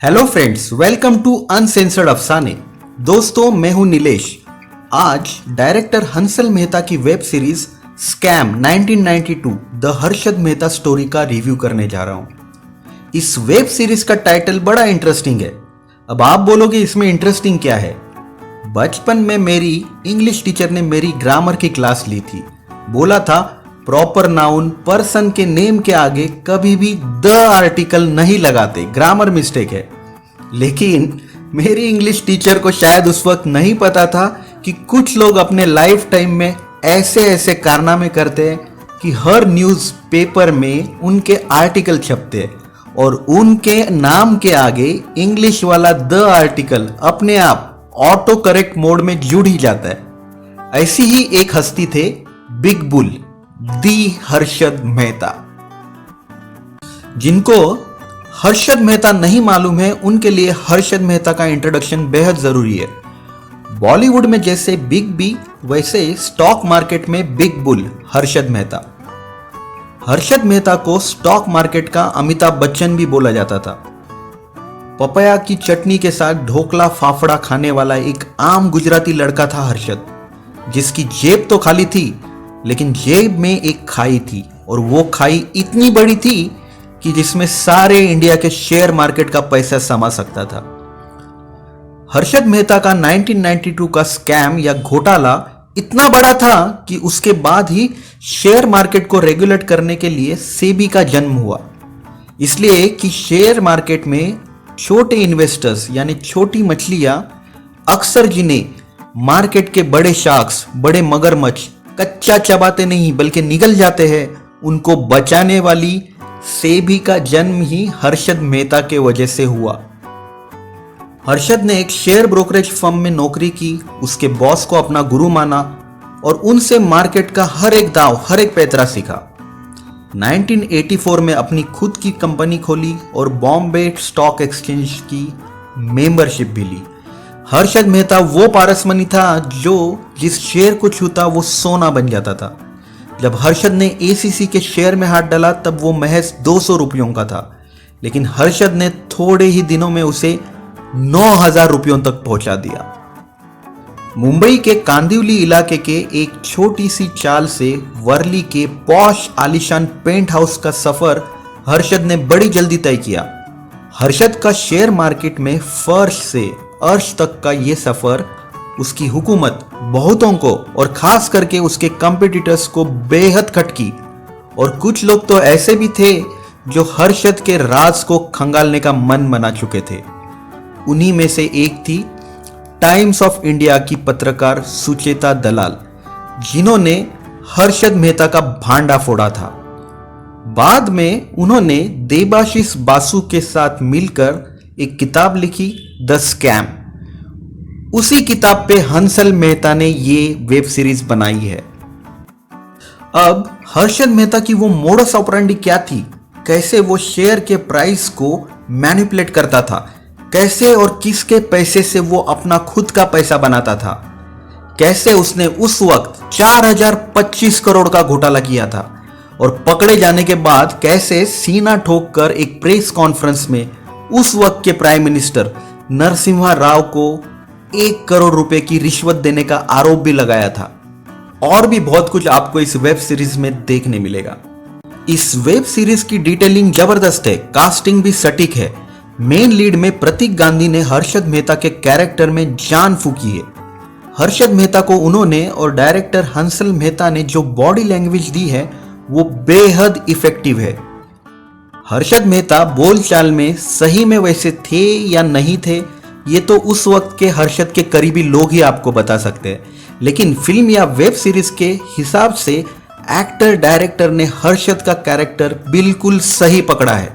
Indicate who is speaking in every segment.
Speaker 1: Hello friends, welcome to uncensored Afsane. दोस्तों, मैं हूं नीलेश। आज डायरेक्टर हंसल मेहता की web series scam 1992 the Harshad Mehta story का रिव्यू करने जा रहा हूं। इस वेब सीरीज का टाइटल बड़ा इंटरेस्टिंग है। अब आप बोलोगे इसमें इंटरेस्टिंग क्या है? बचपन में मेरी इंग्लिश टीचर ने मेरी ग्रामर की क्लास ली थी। बोला था प्रॉपर नाउन पर्सन के नेम के आगे कभी भी द आर्टिकल नहीं लगाते, ग्रामर मिस्टेक है। लेकिन मेरी इंग्लिश टीचर को शायद उस वक्त नहीं पता था कि कुछ लोग अपने लाइफ टाइम में ऐसे ऐसे कारनामे करते हैं कि हर न्यूज़ पेपर में उनके आर्टिकल छपते हैं और उनके नाम के आगे इंग्लिश वाला द आर्टिकल अपने आप ऑटो करेक्ट मोड में जुड़ ही जाता है। ऐसी ही एक हस्ती थे बिग बुल दी हर्षद मेहता। जिनको हर्षद मेहता नहीं मालूम है उनके लिए हर्षद मेहता का इंट्रोडक्शन बेहद जरूरी है। बॉलीवुड में जैसे बिग बी, वैसे स्टॉक मार्केट में बिग बुल हर्षद मेहता। हर्षद मेहता को स्टॉक मार्केट का अमिताभ बच्चन भी बोला जाता था। पपाया की चटनी के साथ ढोकला फाफड़ा खाने वाला एक आम गुजराती लड़का था हर्षद, जिसकी जेब तो खाली थी लेकिन जेब में एक खाई थी, और वो खाई इतनी बड़ी थी कि जिसमें सारे इंडिया के शेयर मार्केट का पैसा समा सकता था। हर्षद मेहता का 1992 का स्कैम या घोटाला इतना बड़ा था कि उसके बाद ही शेयर मार्केट को रेगुलेट करने के लिए सेबी का जन्म हुआ। इसलिए कि शेयर मार्केट में छोटे इन्वेस्टर्स यानी छोटी मछलियां अक्सर जिन्हें मार्केट के बड़े शार्क्स, बड़े मगरमच्छ कच्चा चबाते नहीं बल्कि निगल जाते हैं, उनको बचाने वाली सेबी का जन्म ही हर्षद मेहता के वजह से हुआ। हर्षद ने एक शेयर ब्रोकरेज फर्म में नौकरी की, उसके बॉस को अपना गुरु माना और उनसे मार्केट का हर एक दांव, हर एक पैतरा सीखा। 1984 में अपनी खुद की कंपनी खोली और बॉम्बे स्टॉक एक्सचेंज की मेंबरशिप भी ली। हर्षद मेहता वो पारसमणि था जो जिस शेयर को छूता वो सोना बन जाता था। जब हर्षद ने एसीसी के शेयर में हाथ डाला तब वो महज 200 रुपयों का था, लेकिन हर्षद ने थोड़े ही दिनों में उसे 9,000 रुपयों तक पहुंचा दिया। मुंबई के कांदिवली इलाके के एक छोटी सी चाल से वर्ली के पॉश आलीशान पेंट हाउस का सफर हर्षद ने बड़ी जल्दी तय किया। हर्षद का शेयर मार्केट में फर्श से अर्श तक का ये सफर उसकी हुकूमत, बहुतों को और खास करके उसके कंपटीटर्स को बेहद खटकी। और कुछ लोग तो ऐसे भी थे जो हर्षद के राज को खंगालने का मन बना चुके थे। उन्हीं में से एक थी टाइम्स ऑफ इंडिया की पत्रकार सुचेता दलाल, जिन्होंने हर्षद मेहता का भांडा फोड़ा था। बाद में उन्होंने देबाशीष बासु के साथ मिलकर एक किताब लिखी, द स्कैम। उसी किताब पे हंसल मेहता ने ये वेब सीरीज बनाई है। अब हर्षद मेहता की वो मोडस ऑपरेंडी क्या थी, कैसे वो शेयर के प्राइस को मैनिपुलेट करता था, कैसे और किसके पैसे से वो अपना खुद का पैसा बनाता था, कैसे उसने उस वक्त 4025 करोड़ का घोटाला किया था और पकड़े जाने के बाद कैसे सीना ठोक कर एक प्रेस कॉन्फ्रेंस में उस वक्त के प्राइम मिनिस्टर नरसिम्हा राव को 1 करोड़ रुपए की रिश्वत देने का आरोप भी लगाया था। और भी बहुत कुछ आपको इस वेब सीरीज में देखने मिलेगा। इस वेब सीरीज की डिटेलिंग जबरदस्त है, कास्टिंग भी सटीक है। मेन लीड में प्रतीक गांधी ने हर्षद मेहता के कैरेक्टर में जान फूकी है। हर्षद मेहता को उन्होंने और डायरेक्टर हंसल मेहता ने जो बॉडी लैंग्वेज दी है वो बेहद इफेक्टिव है। हर्षद मेहता बोलचाल में सही में वैसे थे या नहीं थे, ये तो उस वक्त के हर्षद के करीबी लोग ही आपको बता सकते हैं, लेकिन फिल्म या वेब सीरीज के हिसाब से एक्टर डायरेक्टर ने हर्षद का कैरेक्टर बिल्कुल सही पकड़ा है।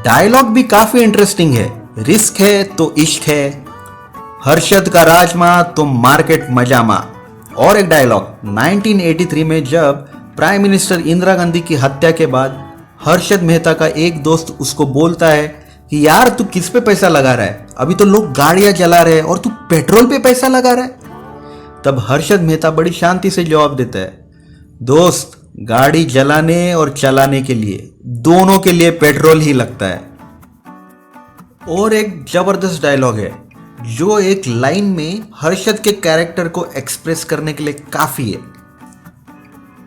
Speaker 1: डायलॉग भी काफी इंटरेस्टिंग है। रिस्क है तो इश्क है, हर्षद का राजमा तो मार्केट मजामा। और एक डायलॉग 1983 में जब प्राइम मिनिस्टर इंदिरा गांधी की हत्या के बाद हर्षद मेहता का एक दोस्त उसको बोलता है कि यार तू किस पे पैसा लगा रहा है, अभी तो लोग गाड़ियां जला रहे हैं और तू पेट्रोल पे पैसा लगा रहा है। तब हर्षद मेहता बड़ी शांति से जवाब देता है, दोस्त गाड़ी जलाने और चलाने के लिए दोनों के लिए पेट्रोल ही लगता है। और एक जबरदस्त डायलॉग है जो एक लाइन में हर्षद के कैरेक्टर को एक्सप्रेस करने के लिए काफी है।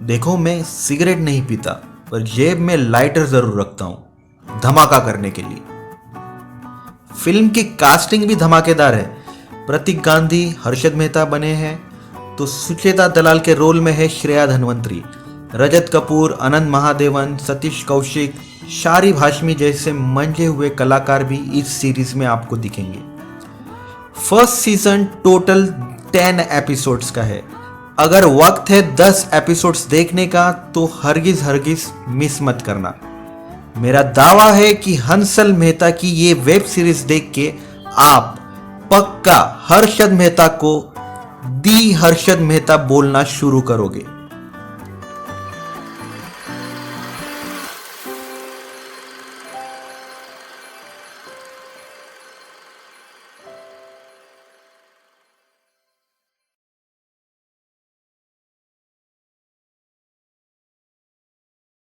Speaker 1: देखो, मैं सिगरेट नहीं पीता पर जेब में लाइटर जरूर रखता हूं धमाका करने के लिए। फिल्म की कास्टिंग भी धमाकेदार है। प्रतीक गांधी हर्षद मेहता बने हैं तो सुचेता दलाल के रोल में है श्रेया धनवंतरी। रजत कपूर, अनंत महादेवन, सतीश कौशिक, शारिब हाशमी जैसे मंजे हुए कलाकार भी इस सीरीज में आपको दिखेंगे। फर्स्ट सीजन टोटल 10 एपिसोड्स का है। अगर वक्त है 10 एपिसोड्स देखने का तो हरगिज मिस मत करना। मेरा दावा है कि हंसल मेहता की ये वेब सीरीज देख के आप पक्का हर्षद मेहता को दी हर्षद मेहता बोलना शुरू करोगे।